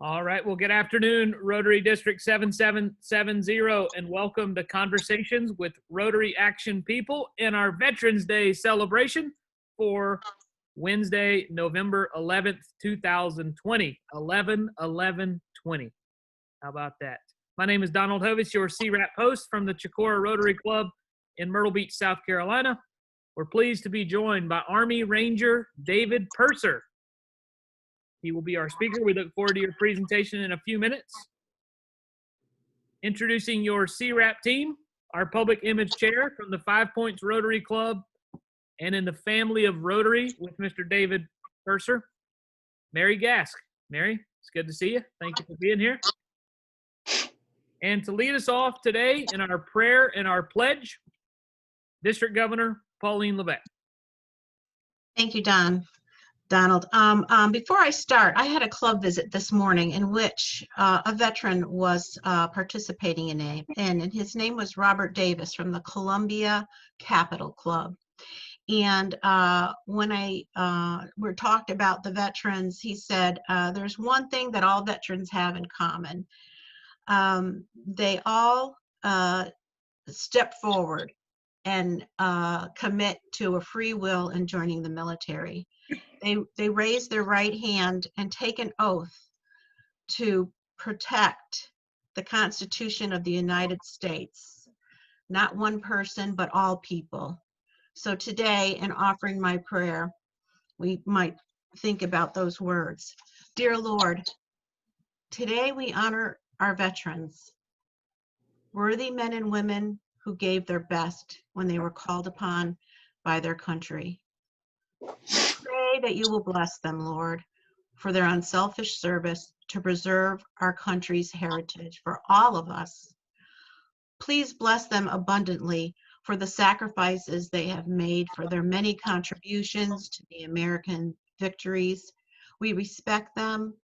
All right. Well, good afternoon, Rotary District 7770, and welcome to Conversations with Rotary Action People in our Veterans Day celebration for Wednesday, November 11th, 2020, 11/11/20. How about that? My name is Donald Hovis, your CWRAP host from the Chicora Rotary Club in Myrtle Beach, South Carolina. We're pleased to be joined by Army Ranger David Purser. He will be our speaker. We look forward to your presentation in a few minutes. Introducing your CWRAP team, our public image chair from the 5 Points Rotary Club and in the family of Rotary with Mr. David Purser, Mary Gask. Mary, it's good to see you. Thank you for being here. And to lead us off today in our prayer and our pledge, District Governor Pauline Levesque. Thank you, Donald. Before I start, I had a club visit this morning in which a veteran was participating in, and his name was Robert Davis from the Columbia Capital Club. And when we talked about the veterans, he said, there's one thing that all veterans have in common. They all step forward and commit to a free will in joining the military. They raise their right hand and take an oath to protect the Constitution of the United States. Not one person, but all people. So today, in offering my prayer, we might think about those words. Dear Lord, today we honor our veterans, worthy men and women who gave their best when they were called upon by their country. Pray that you will bless them, Lord, for their unselfish service to preserve our country's heritage for all of us. Please bless them abundantly for the sacrifices they have made, for their many contributions to the American victories. We respect them,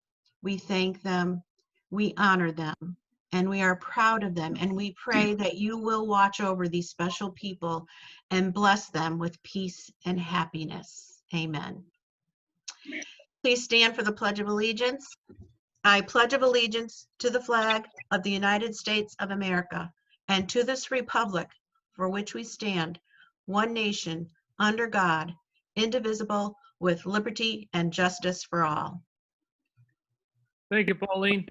we thank them, we honor them, and we are proud of them, and we pray that you will watch over these special people and bless them with peace and happiness. Amen. Please stand for the Pledge of Allegiance. I pledge of allegiance to the flag of the United States of America and to this republic for which we stand, one nation, under God, indivisible, with liberty and justice for all. Thank you, Pauline.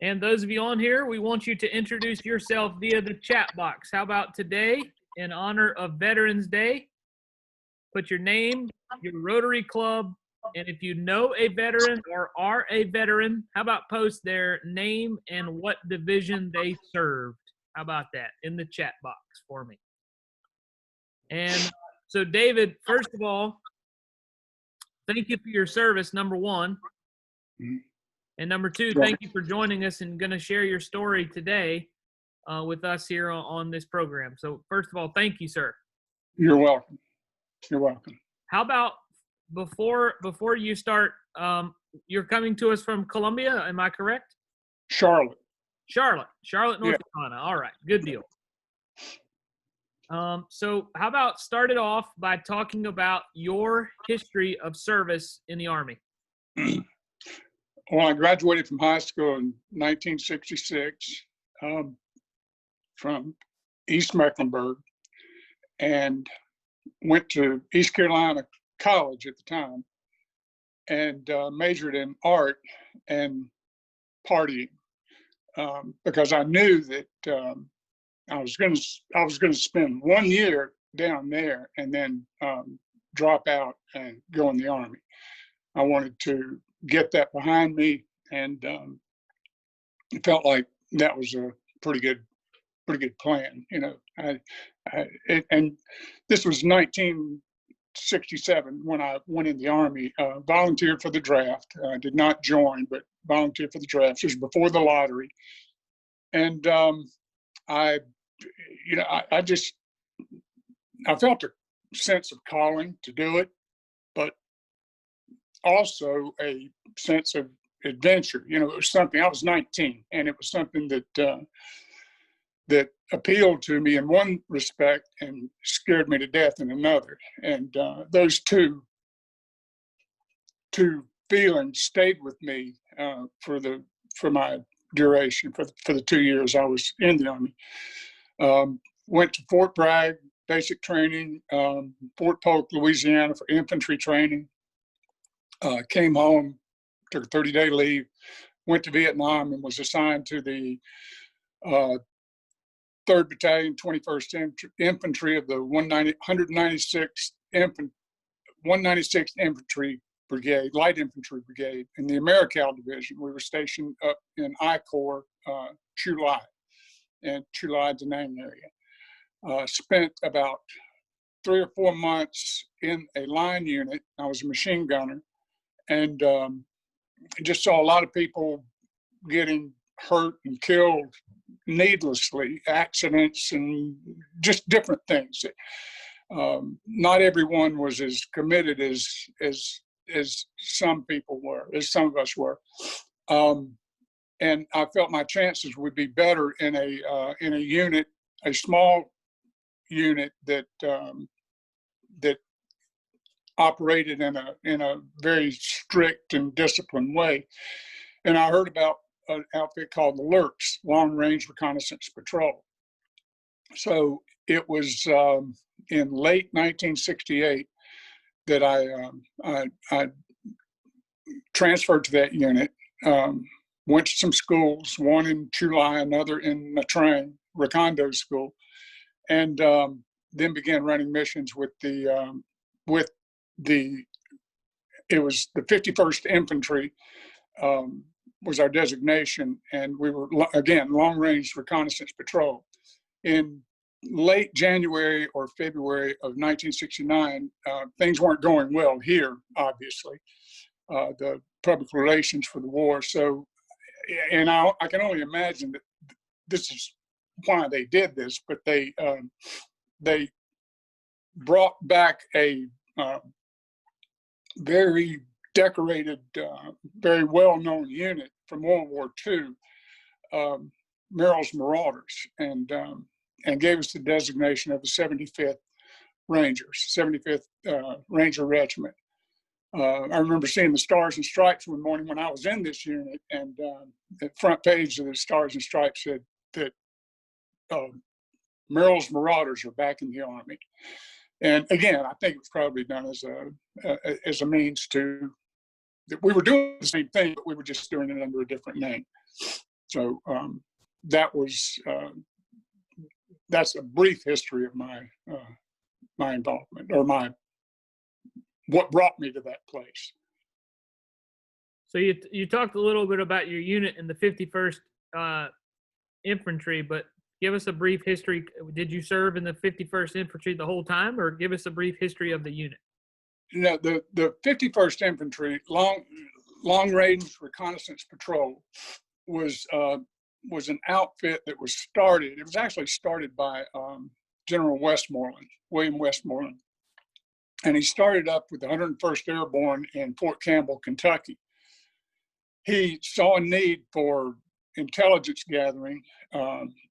And those of you on here, we want you to introduce yourself via the chat box. How about today, in honor of Veterans Day, put your name, your Rotary Club, and if you know a veteran or are a veteran, how about post their name and what division they served? How about that in the chat box for me? And so, David, first of all, thank you for your service, number one. And number two, thank you for joining us and going to share your story today with us here on this program. So first of all, thank you, sir. You're welcome. You're welcome. How about before you start, you're coming to us from Columbia, am I correct? Charlotte, North Carolina. All right, good deal. So how about start it off by talking about your history of service in the Army? Well, I graduated from high school in 1966 from East Mecklenburg and went to East Carolina College at the time and majored in art and partying because I knew that I was going to spend 1 year down there and then drop out and go in the Army. I wanted to get that behind me, and it felt like that was a pretty good plan, you know. And this was 1967 when I went in the Army. Volunteered for the draft. Did not join, but volunteered for the draft. It was before the lottery, and I felt a sense of calling to do it, but also a sense of adventure. You know, it was something. I was 19, and it was something that appealed to me in one respect and scared me to death in another. And those two feeling stayed with me for my duration for the 2 years I was in the Army. Went to Fort Bragg basic training, Fort Polk, Louisiana for infantry training. Came home, took a 30-day leave, went to Vietnam and was assigned to the 3rd Battalion, 21st Infantry of the 196th Infantry Brigade, Light Infantry Brigade, in the Americal Division. We were stationed up in I Corps, Chu Lai, and Chu Lai, Da Nang area. Spent about 3 or 4 months in a line unit. I was a machine gunner, and just saw a lot of people getting hurt and killed needlessly, accidents and just different things. Not everyone was as committed as some people were, as some of us were. And I felt my chances would be better in a unit, a small unit that that operated in a very strict and disciplined way. And I heard about an outfit called the LRCS, Long Range Reconnaissance Patrol. So it was in late 1968 that I transferred to that unit. Went to some schools, one in Chu Lai, another in Nha Trang, Recondo School, and then began running missions with the it was the 51st Infantry was our designation, and we were, again, long-range reconnaissance patrol. In late January or February of 1969, things weren't going well here, obviously, the public relations for the war. So, and I can only imagine that this is why they did this, but they brought back a very decorated, very well-known unit from World War II, Merrill's Marauders, and gave us the designation of the 75th Rangers, 75th Ranger Regiment. I remember seeing the Stars and Stripes one morning when I was in this unit, and the front page of the Stars and Stripes said that Merrill's Marauders are back in the Army. And again, I think it was probably done as a means to, that we were doing the same thing, but we were just doing it under a different name. So that was, that's a brief history of my my involvement, or what brought me to that place. So you talked a little bit about your unit in the 51st Infantry, but give us a brief history. Did you serve in the 51st Infantry the whole time, or give us a brief history of the unit? No, the 51st Infantry long range reconnaissance patrol was an outfit that was started. It was actually started by General Westmoreland, William Westmoreland, and he started up with the 101st Airborne in Fort Campbell, Kentucky. He saw a need for intelligence gathering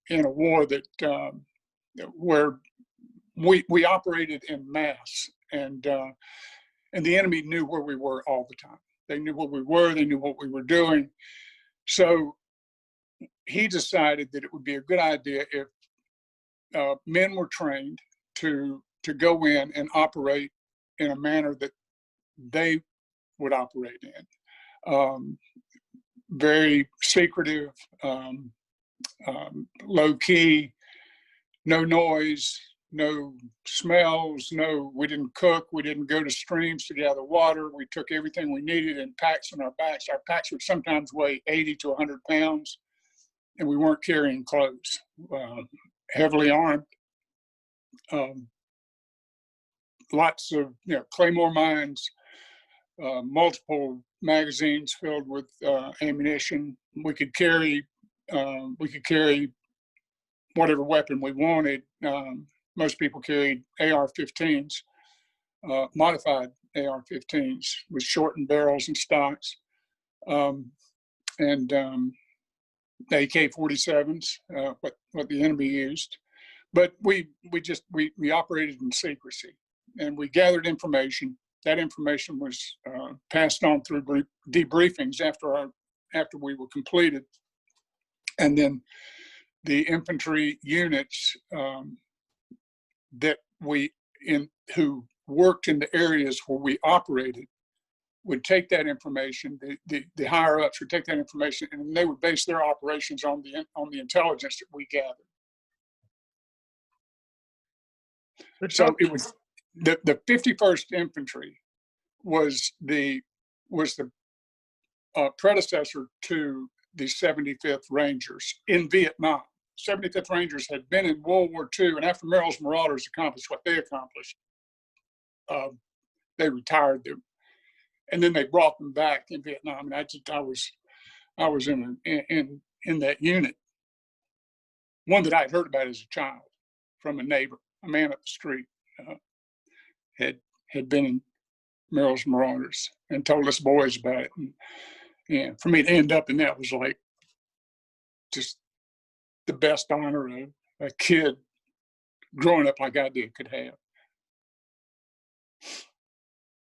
in a war that where we operated in mass, and the enemy knew where we were all the time. They knew where we were. They knew what we were doing. So he decided that it would be a good idea if men were trained to go in and operate in a manner that they would operate in. Very secretive, low key, no noise, no smells, we didn't cook, we didn't go to streams to gather water. We took everything we needed in packs on our backs. Our packs would sometimes weigh 80 to 100 pounds, and we weren't carrying clothes. Heavily armed, lots of claymore mines, multiple magazines filled with ammunition. We could carry whatever weapon we wanted. Most people carried AR-15s, modified AR-15s with shortened barrels and stocks, and AK-47s, what the enemy used. But we operated in secrecy, and we gathered information. that information was passed on through debriefings after we were completed. And then the infantry units who worked in the areas where we operated would take that information. The higher ups would take that information, and they would base their operations on the intelligence that we gathered. So it was the 51st Infantry was the predecessor to the 75th Rangers in Vietnam. 75th Rangers had been in World War II, and after Merrill's Marauders accomplished what they accomplished, they retired them, and then they brought them back in Vietnam. And I was in that unit, one that I had heard about as a child from a neighbor, a man up the street, had been in Merrill's Marauders and told us boys about it. And for me to end up in that was like just the best honor a kid growing up like I did could have.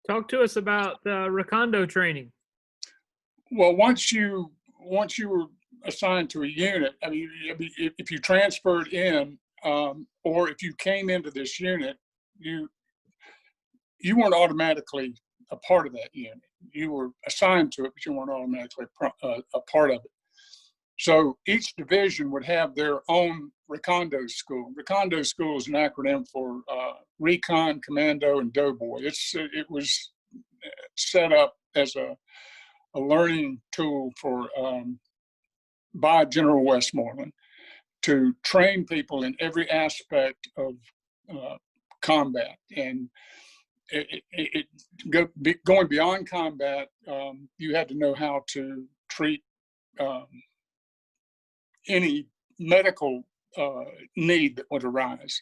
Talk to us about Recondo training. Well, once you were assigned to a unit, I mean, if you transferred in, or if you came into this unit, you weren't automatically a part of that unit. You were assigned to it, but you weren't automatically a part of it. So each division would have their own Recondo school. Recondo school is an acronym for Recon, Commando, and Doughboy. It was set up as a learning tool by General Westmoreland to train people in every aspect of combat. And going beyond combat, you had to know how to treat any medical need that would arise.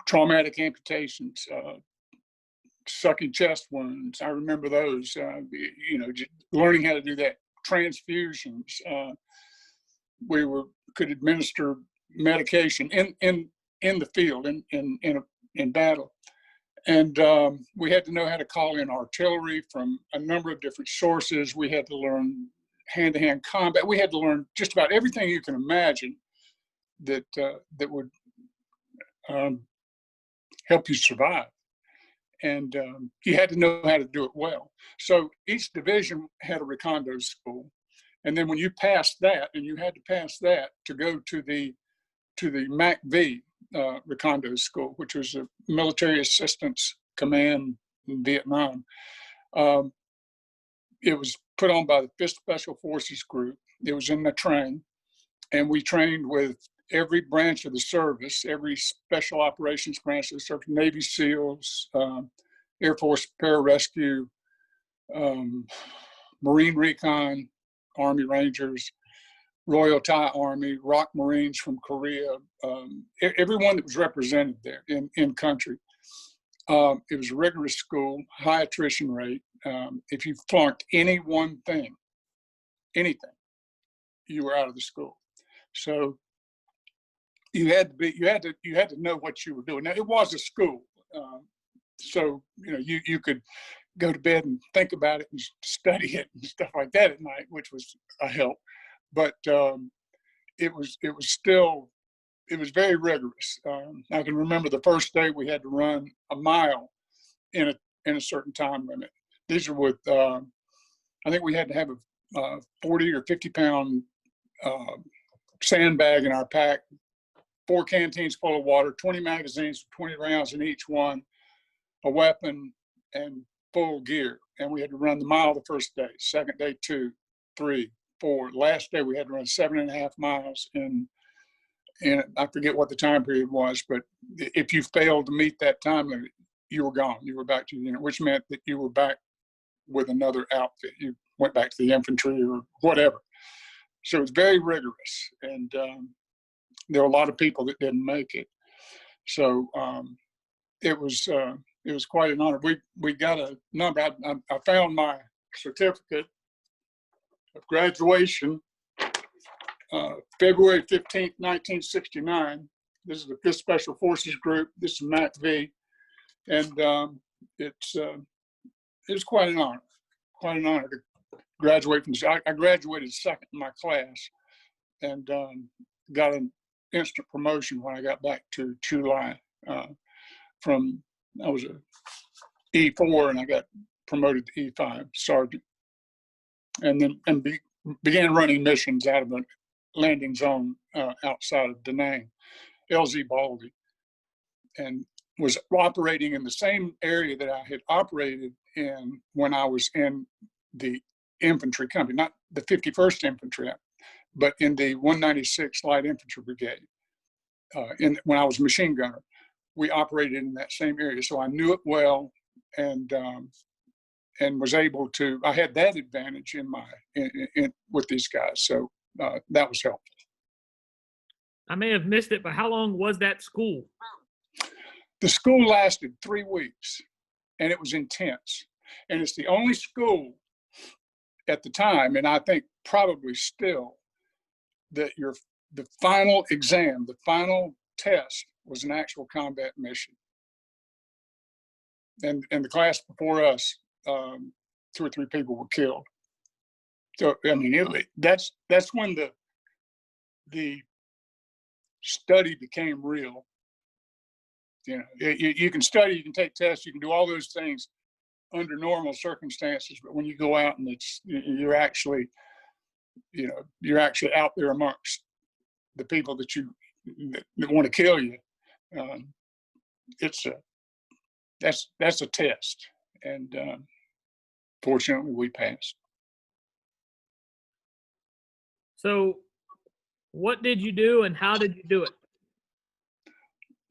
Traumatic amputations, sucking chest wounds. I remember those. Learning how to do that. Transfusions. We could administer medication in the field, in battle. And we had to know how to call in artillery from a number of different sources. We had to learn hand-to-hand combat. We had to learn just about everything you can imagine that would help you survive. And you had to know how to do it well. So each division had a Recondo school. And then when you passed that, and you had to pass that to go to the MACV Recondo school, which was a military assistance command in Vietnam. It was put on by the 5th Special Forces Group. It was in the train, and we trained with every branch of the service, every special operations branch of the service, Navy SEALs, Air Force Pararescue, Marine Recon, Army Rangers, Royal Thai Army, ROK Marines from Korea, everyone that was represented there in country. It was a rigorous school, high attrition rate. If you flunked any one thing, anything, you were out of the school. So you had to know what you were doing. Now it was a school, so you could go to bed and think about it and study it and stuff like that at night, which was a help. But it was very rigorous. I can remember the first day we had to run a mile in a certain time limit. These are with I think we had to have a 40 or 50 pound sandbag in our pack, 4 canteens full of water, 20 magazines, 20 rounds in each one, a weapon, and full gear. And we had to run the mile the first day, second day 2, 3, 4. Last day we had to run 7.5 miles and I forget what the time period was, but if you failed to meet that time limit, you were gone. You were back to the unit, which meant that you were back with another outfit. You went back to the infantry or whatever. So it's very rigorous, and there were a lot of people that didn't make it. So it was quite an honor. We got a number. I found my certificate of graduation, February 15th, 1969. This is the 5th Special Forces Group. This is MACV. And it was quite an honor to graduate from. I graduated second in my class, and got an instant promotion when I got back to July. From I was a E4 and I got promoted to E5 sergeant, and then began running missions out of a landing zone outside of Da Nang, LZ Baldy, and was operating in the same area that I had operated in when I was in the infantry company, not the 51st Infantry, but in the 196th Light Infantry Brigade. When I was a machine gunner, we operated in that same area, so I knew it well, and was able to. I had that advantage with these guys, so that was helpful. I may have missed it, but how long was that school? The school lasted 3 weeks, and it was intense. And it's the only school at the time, and I think probably still, that the final exam, the final test, was an actual combat mission. And the class before us, 2 or 3 people were killed. So I mean, that's when the study became real. You know, you can study, you can take tests, you can do all those things under normal circumstances, but when you go out and you're actually out there amongst the people that want to kill you, that's a test, and fortunately we passed. So what did you do and how did you do it?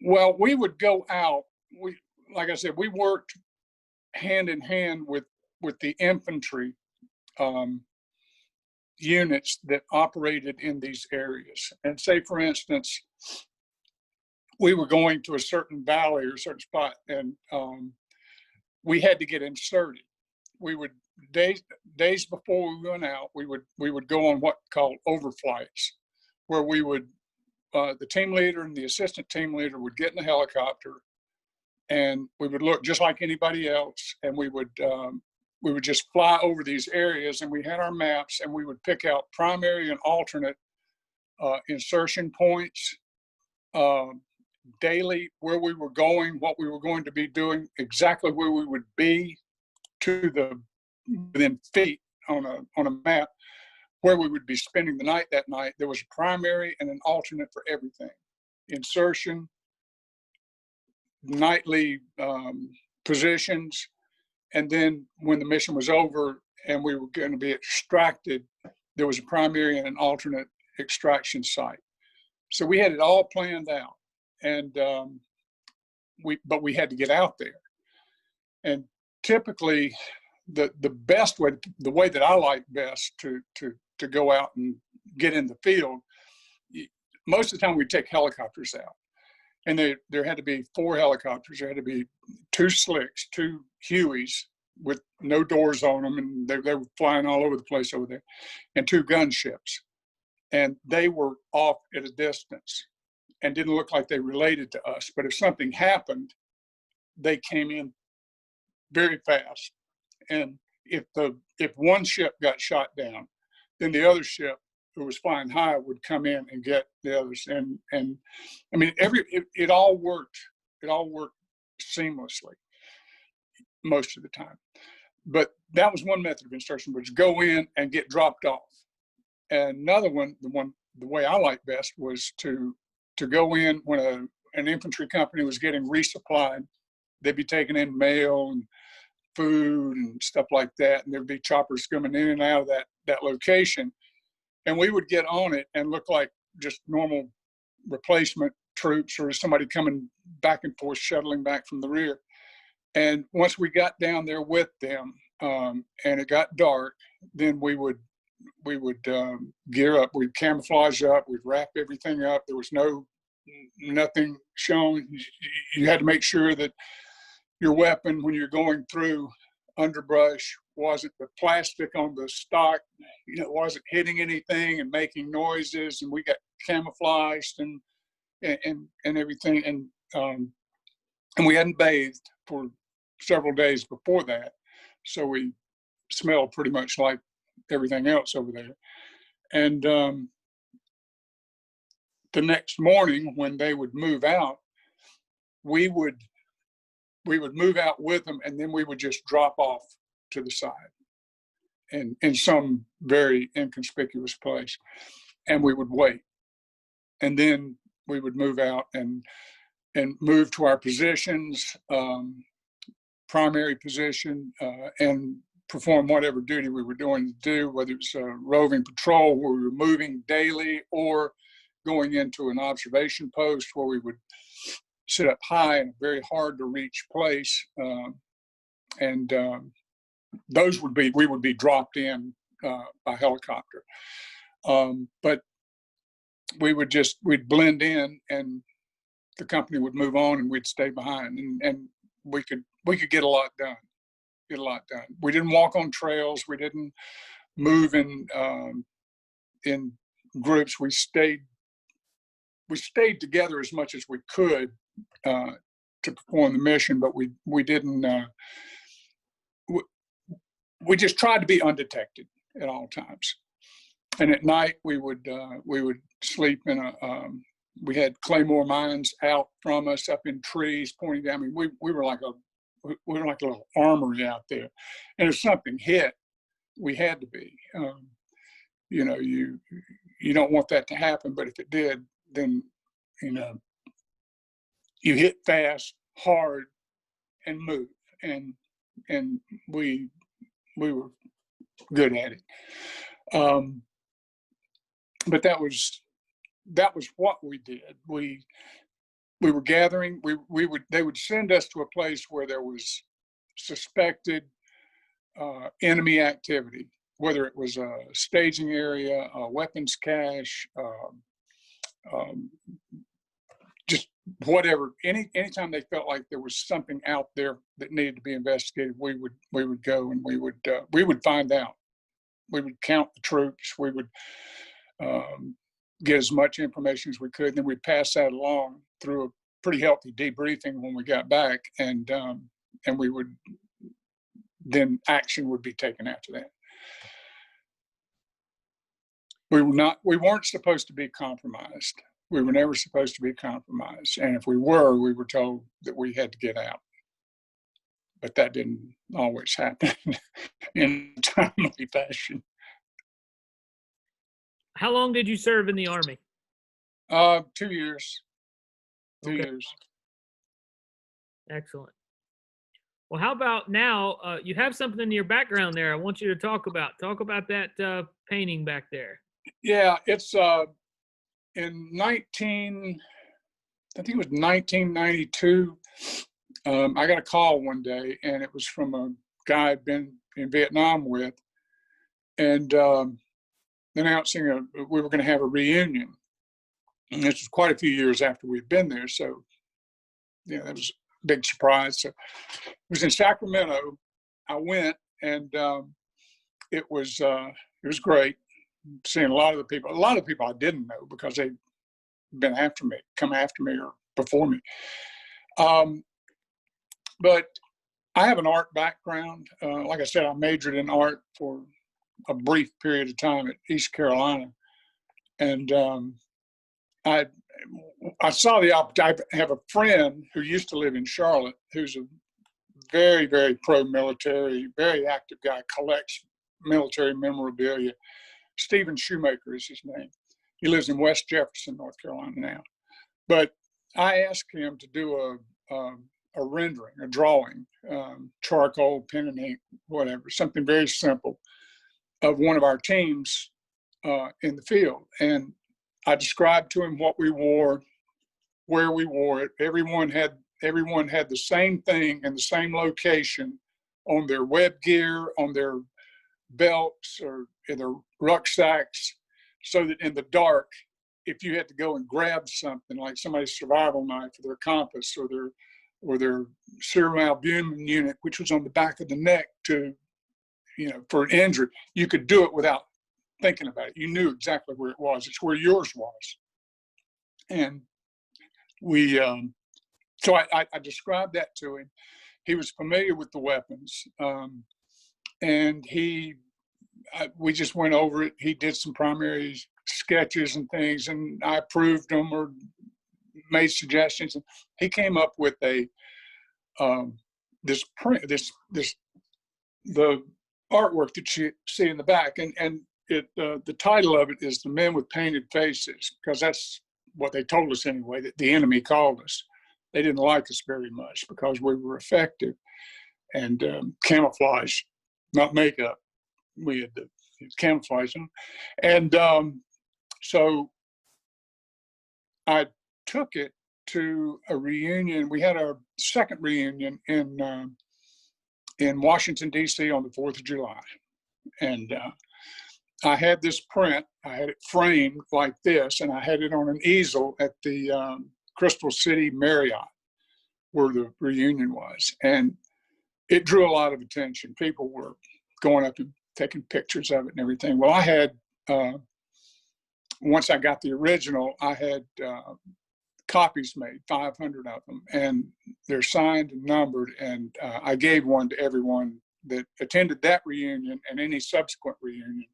Well, we would go out. Like I said, we worked hand in hand with the infantry units that operated in these areas. And say, for instance, we were going to a certain valley or a certain spot, and we had to get inserted. We would days before we went out, we would go on what called overflights, where we would. The team leader and the assistant team leader would get in a helicopter, and we would look just like anybody else, and we would just fly over these areas, and we had our maps, and we would pick out primary and alternate insertion points daily, where we were going, what we were going to be doing, exactly where we would be within feet on a map, where we would be spending the night that night. There was a primary and an alternate for everything. Insertion, nightly positions, and then when the mission was over and we were going to be extracted, there was a primary and an alternate extraction site. So we had it all planned out, and but we had to get out there. And typically, the best way, the way that I like best to go out and get in the field, most of the time we'd take helicopters out, and there had to be 4 helicopters. There had to be 2 slicks, 2 Hueys with no doors on them, and they were flying all over the place over there, and 2 gunships, and they were off at a distance and didn't look like they related to us. But if something happened, they came in very fast, and if one ship got shot down, then the other ship who was flying high would come in and get the others. And I mean, it all worked. It all worked seamlessly most of the time. But that was one method of instruction, was go in and get dropped off. And another one, the way I like best, was to go in when an infantry company was getting resupplied. They'd be taking in mail and food and stuff like that, and there'd be choppers coming in and out of that location, and we would get on it and look like just normal replacement troops or somebody coming back and forth, shuttling back from the rear. And once we got down there with them, and it got dark, then we would gear up. We'd camouflage up. We'd wrap everything up. There was nothing shown. You had to make sure that your weapon, when you're going through underbrush, wasn't the plastic on the stock, wasn't hitting anything and making noises. And we got camouflaged and everything. And we hadn't bathed. for several days before that. So we smelled pretty much like everything else over there. And the next morning when they would move out, we would move out with them, and then we would just drop off to the side and in some very inconspicuous place, and we would wait. And then we would move out and move to our positions, primary position, and perform whatever duty we were doing to do, whether it's a roving patrol where we were moving daily, or going into an observation post where we would sit up high in a very hard to reach place. Those would be, we would be dropped in by helicopter. But we'd blend in, and the company would move on, and we'd stay behind, and we could get a lot done. We didn't walk on trails. We didn't move in groups. We stayed together as much as we could to perform the mission, but we didn't. We just tried to be undetected at all times. And at night we would sleep in we had claymore mines out from us, up in trees pointing down. I mean, we were like a little armory out there, and if something hit, we had to be. You know, you don't want that to happen, but if it did, then you hit fast, hard, and move, and we were good at it. But that was what we did. We were gathering. They would send us to a place where there was suspected enemy activity, whether it was a staging area, a weapons cache, just whatever. Anytime they felt like there was something out there that needed to be investigated, we would go, and we would find out. We would count the troops. We would get as much information as we could, and then we'd pass that along through a pretty healthy debriefing when we got back, and we would then action would be taken after that. We weren't supposed to be compromised. We were never supposed to be compromised, and if we were told that we had to get out. But that didn't always happen in a timely fashion. How long did you serve in the Army? 2 years. 2 years. Excellent. Well, how about now? You have something in your background there I want you to talk about. Talk about that painting back there. Yeah, it's in I think it was 1992. I got a call one day, and it was from a guy I'd been in Vietnam with, and announcing we were going to have a reunion. And this was quite a few years after we'd been there, so that was a big surprise. So it was in Sacramento. I went, and it was great seeing a lot of the people I didn't know because they'd come after me or before me. But I have an art background. Like I said, I majored in art for a brief period of time at East Carolina. And I saw the opportunity. I have a friend who used to live in Charlotte who's a very, very pro-military, very active guy, collects military memorabilia. Stephen Shoemaker is his name. He lives in West Jefferson, North Carolina now. But I asked him to do a rendering, a drawing, charcoal, pen and ink, whatever, something very simple of one of our teams in the field. And I described to him what we wore, where we wore it. Everyone had the same thing in the same location on their web gear, on their belts, or in their rucksacks, so that in the dark, if you had to go and grab something like somebody's survival knife or their compass or their serum albumin unit, which was on the back of the neck for an injury, you could do it without thinking about it. You knew exactly where it was. It's where yours was. And we, so I described that to him. he was familiar with the weapons, and we just went over it. He did some primary sketches and things, and I approved them or made suggestions. And he came up with the artwork that you see in the back, and the title of it is "The Men with Painted Faces," because that's what they told us anyway, that the enemy called us. They didn't like us very much because we were effective and camouflage, not makeup. We had to camouflage them. And so I took it to a reunion. We had our second reunion in Washington, D.C. on the 4th of July. And I had this print. I had it framed like this, and I had it on an easel at the Crystal City Marriott, where the reunion was. And it drew a lot of attention. People were going up and taking pictures of it and everything. Well, I had, once I got the original, I had copies made, 500 of them, and they're signed and numbered. And I gave one to everyone that attended that reunion and any subsequent reunion.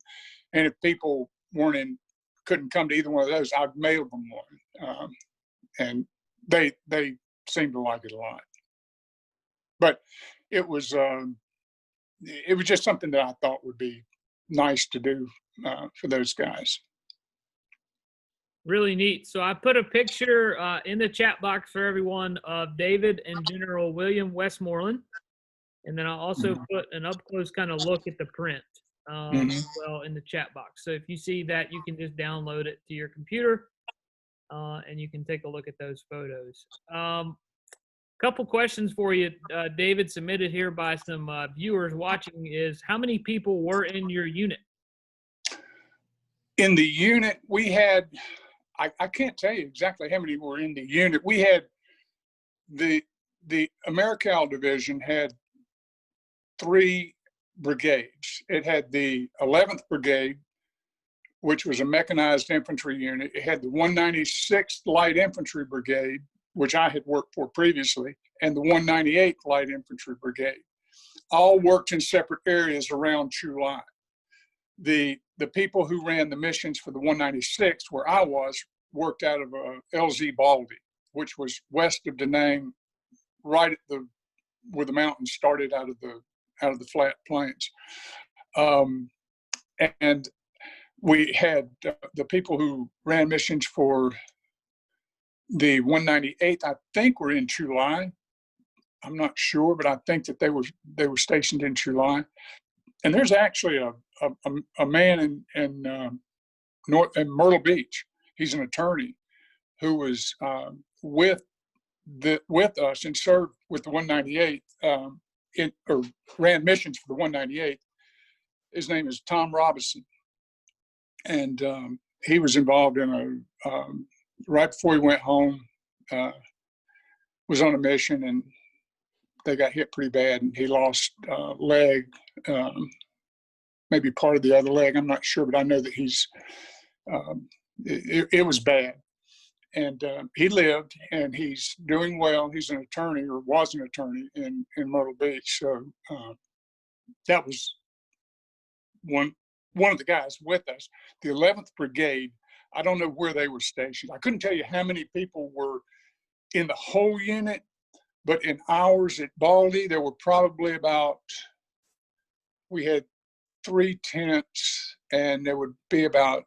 And if people couldn't come to either one of those, I'd mail them one. And they seemed to like it a lot. But it was just something that I thought would be nice to do for those guys. Really neat. So I put a picture in the chat box for everyone of David and General William Westmoreland. And then I'll also put an up-close kind of look at the print as well in the chat box. So if you see that, you can just download it to your computer and you can take a look at those photos. Couple questions for you, David, submitted here by some viewers watching is, how many people were in your unit? In the unit, we had, I can't tell you exactly how many were in the unit. We had the AmeriCal division had 3 brigades. It had the 11th Brigade, which was a mechanized infantry unit. It had the 196th Light Infantry Brigade, which I had worked for previously, and the 198th Light Infantry Brigade. All worked in separate areas around Chulai. The people who ran the missions for the 196th, where I was, worked out of LZ Baldy, which was west of Da Nang, right at where the mountains started out of the flat plains. And we had the people who ran missions for the 198th, I think, were in Chulai. I'm not sure, but I think that they were stationed in Chulai. And there's actually a man in Myrtle Beach. He's an attorney who was with us and served with the 198th or ran missions for the 198th. His name is Tom Robinson, and he was involved in right before he went home, was on a mission, and they got hit pretty bad, and he lost a leg, maybe part of the other leg. I'm not sure, but I know that it was bad. And he lived, and he's doing well. He's an attorney, or was an attorney in Myrtle Beach. So that was one of the guys with us. The 11th Brigade, I don't know where they were stationed. I couldn't tell you how many people were in the whole unit, but in ours at Baldy, there were probably we had 3 tents, and there would be about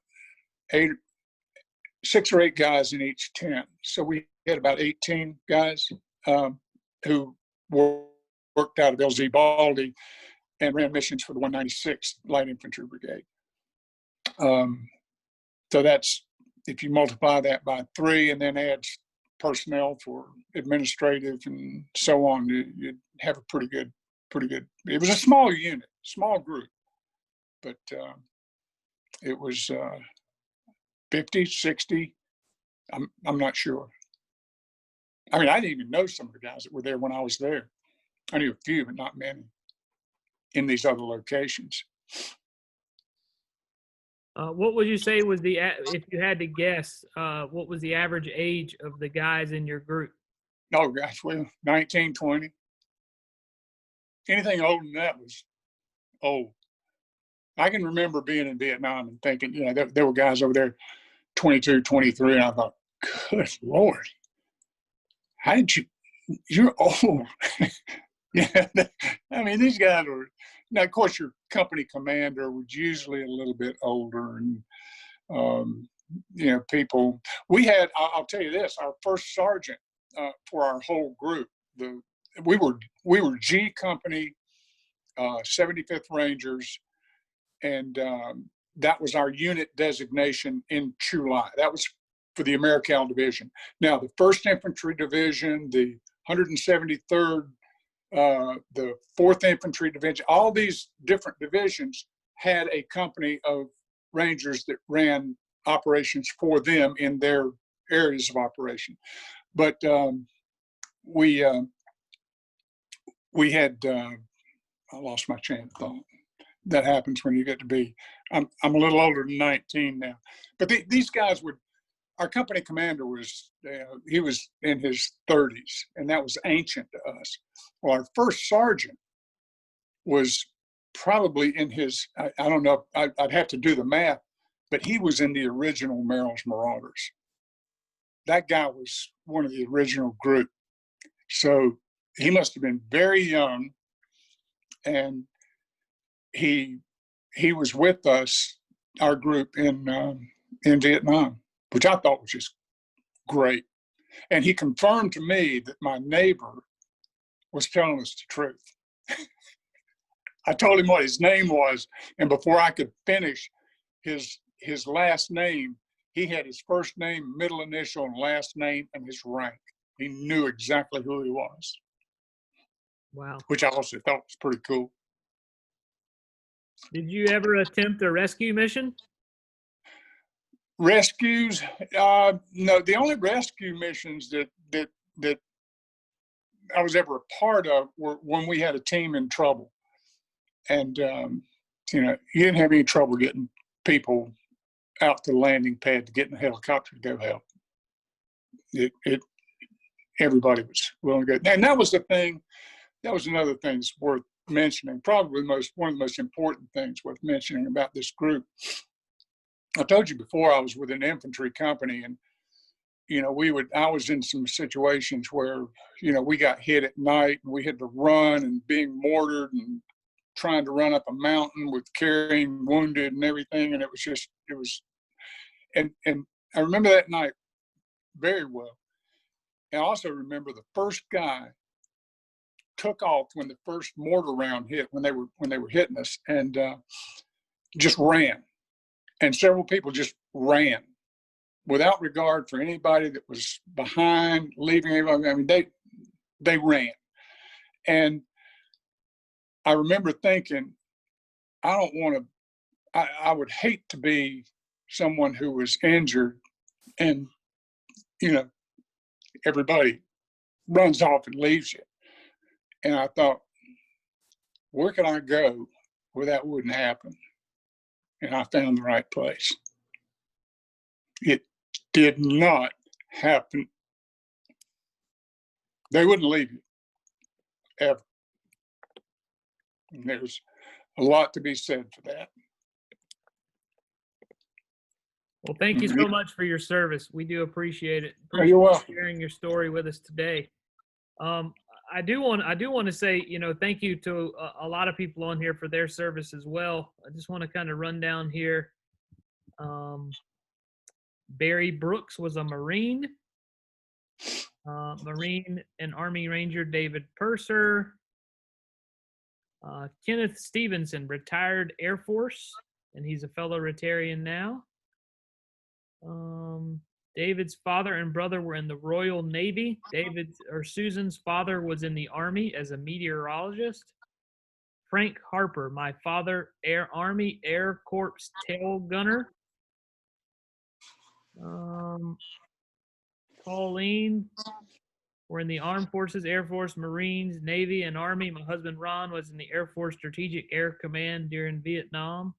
6 or 8 guys in each tent. So we had about 18 guys who worked out of LZ Baldy and ran missions for the 196th Light Infantry Brigade. So that's, if you multiply that by 3 and then add personnel for administrative and so on, you'd have a pretty good. It was a small unit, small group, but it was 50, 60. I'm not sure. I mean, I didn't even know some of the guys that were there when I was there. I knew a few, but not many in these other locations. What would you say was if you had to guess, what was the average age of the guys in your group? Oh gosh, well, 19, 20. anything older than that was old. I can remember being in Vietnam and thinking, there were guys over there 22, 23, and I thought, good Lord, how did you're old. Yeah, I mean, these guys were, now, of course, your company commander was usually a little bit older, and, people, I'll tell you this, our first sergeant for our whole group, we were G Company, 75th Rangers, and that was our unit designation in Chu Lai. That was for the Americal Division. Now, the 1st Infantry Division, the 173rd, the 4th Infantry Division, all these different divisions had a company of Rangers that ran operations for them in their areas of operation. But we had, I lost my train of thought. That happens when you get to be, I'm a little older than 19 now. But these guys our company commander was, he was in his 30s, and that was ancient to us. Well, our first sergeant was probably in his, I don't know, I'd have to do the math, but he was in the original Merrill's Marauders. That guy was one of the original group. So he must have been very young, and he was with us, our group in Vietnam, which I thought was just great. And he confirmed to me that my neighbor was telling us the truth. I told him what his name was, and before I could finish his last name, he had his first name, middle initial, and last name, and his rank. He knew exactly who he was. Wow. Which I also thought was pretty cool. Did you ever attempt a rescue mission? Rescues? No, the only rescue missions that I was ever a part of were when we had a team in trouble. And, you didn't have any trouble getting people out to the landing pad to get in a helicopter to go help. Everybody was willing to go. And that was the thing, that was another thing that's worth mentioning, probably one of the most important things worth mentioning about this group. I told you before I was with an infantry company, and I was in some situations where we got hit at night and we had to run and being mortared and trying to run up a mountain with carrying wounded and everything, and it was and I remember that night very well. And I also remember the first guy took off when the first mortar round hit, when they were hitting us, and just ran. And several people just ran without regard for anybody that was behind, leaving anybody. I mean, they ran. And I remember thinking, I would hate to be someone who was injured and, everybody runs off and leaves you. And I thought, where could I go where that wouldn't happen? And I found the right place. It did not happen. They wouldn't leave you, ever. And there's a lot to be said for that. Well, thank you so much for your service. We do appreciate it. Appreciate you're welcome. Sharing your story with us today. I do want to say, thank you to a lot of people on here for their service as well. I just want to kind of run down here. Barry Brooks was a Marine. Marine and Army Ranger David Purser. Kenneth Stevenson, retired Air Force, and he's a fellow Rotarian now. David's father and brother were in the Royal Navy. Susan's father was in the Army as a meteorologist. Frank Harper, my father, Army Air Corps tail gunner. Pauline, were in the Armed Forces, Air Force, Marines, Navy, and Army. My husband, Ron, was in the Air Force Strategic Air Command during Vietnam.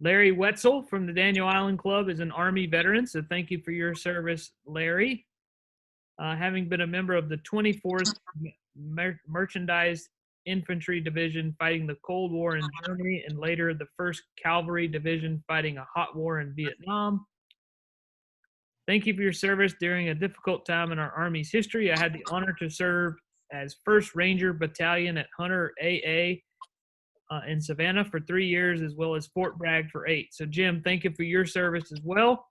Larry Wetzel from the Daniel Island Club is an Army veteran, so thank you for your service, Larry. having been a member of the 24th Merchandise Infantry Division fighting the Cold War in Germany, and later the 1st Cavalry Division fighting a hot war in Vietnam. Thank you for your service during a difficult time in our Army's history. I had the honor to serve as 1st Ranger Battalion at Hunter AA in Savannah for 3 years, as well as Fort Bragg for 8. So, Jim, thank you for your service as well.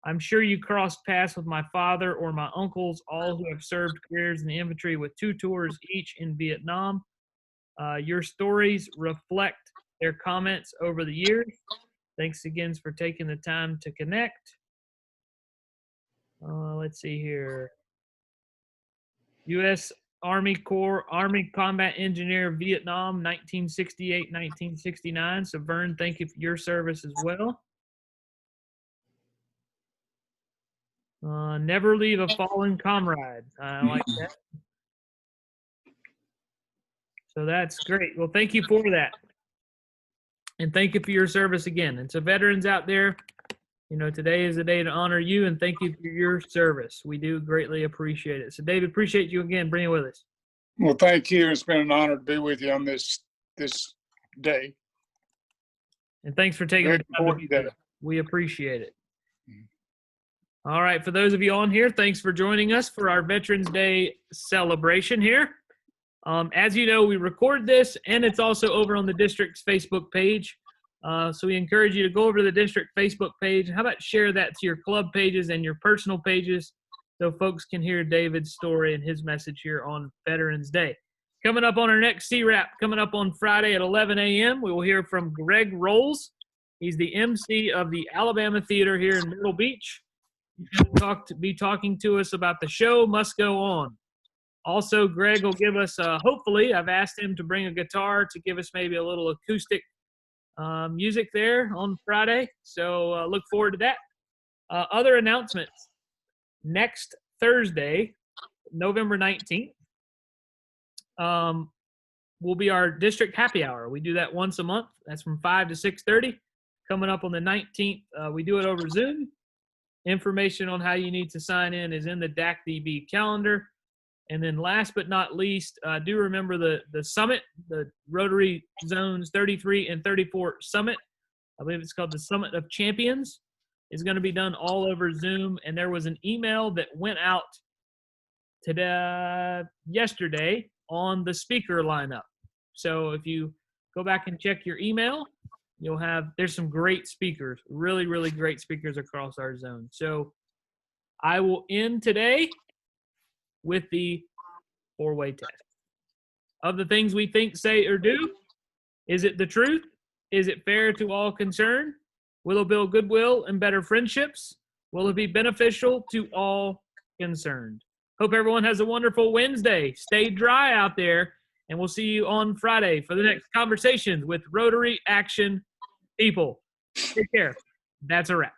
I'm sure you crossed paths with my father or my uncles, all who have served careers in the infantry with 2 tours each in Vietnam. Your stories reflect their comments over the years. Thanks again for taking the time to connect. Let's see here. U.S. Army Corps, Army Combat Engineer, Vietnam, 1968-1969. So, Vern, thank you for your service as well. Never leave a fallen comrade. I like that. So that's great. Well, thank you for that. And thank you for your service again. And so, veterans out there, you know, today is a day to honor you, and thank you for your service. We do greatly appreciate it. So, David, appreciate you again bringing with us. Well, thank you. It's been an honor to be with you on this day. And thanks for taking the time to be with us. We appreciate it. All right, for those of you on here, thanks for joining us for our Veterans Day celebration here. As you know, we record this, and it's also over on the district's Facebook page. So we encourage you to go over to the district Facebook page. How about share that to your club pages and your personal pages so folks can hear David's story and his message here on Veterans Day. Coming up on our next CWRAP, coming up on Friday at 11 a.m., we will hear from Greg Rolls. He's the MC of the Alabama Theater here in Myrtle Beach. He's going to be talking to us about the show Must Go On. Also, Greg will give us, hopefully, I've asked him to bring a guitar to give us maybe a little acoustic music there on Friday. So look forward to that. Other announcements. Next Thursday, November 19th, will be our district happy hour. We do that once a month. That's from 5 to 6:30. Coming up on the 19th, we do it over Zoom. Information on how you need to sign in is in the DACDB calendar. And then last but not least, do remember the summit, the Rotary Zones 33 and 34 Summit. I believe it's called the Summit of Champions. Is going to be done all over Zoom. And there was an email that went out yesterday on the speaker lineup. So if you go back and check your email, there's some great speakers, really, really great speakers across our zone. So I will end today with the 4-way test. Of the things we think, say, or do, is it the truth? Is it fair to all concerned? Will it build goodwill and better friendships? Will it be beneficial to all concerned? Hope everyone has a wonderful Wednesday. Stay dry out there, and we'll see you on Friday for the next conversations with Rotary Action People. Take care. That's a wrap.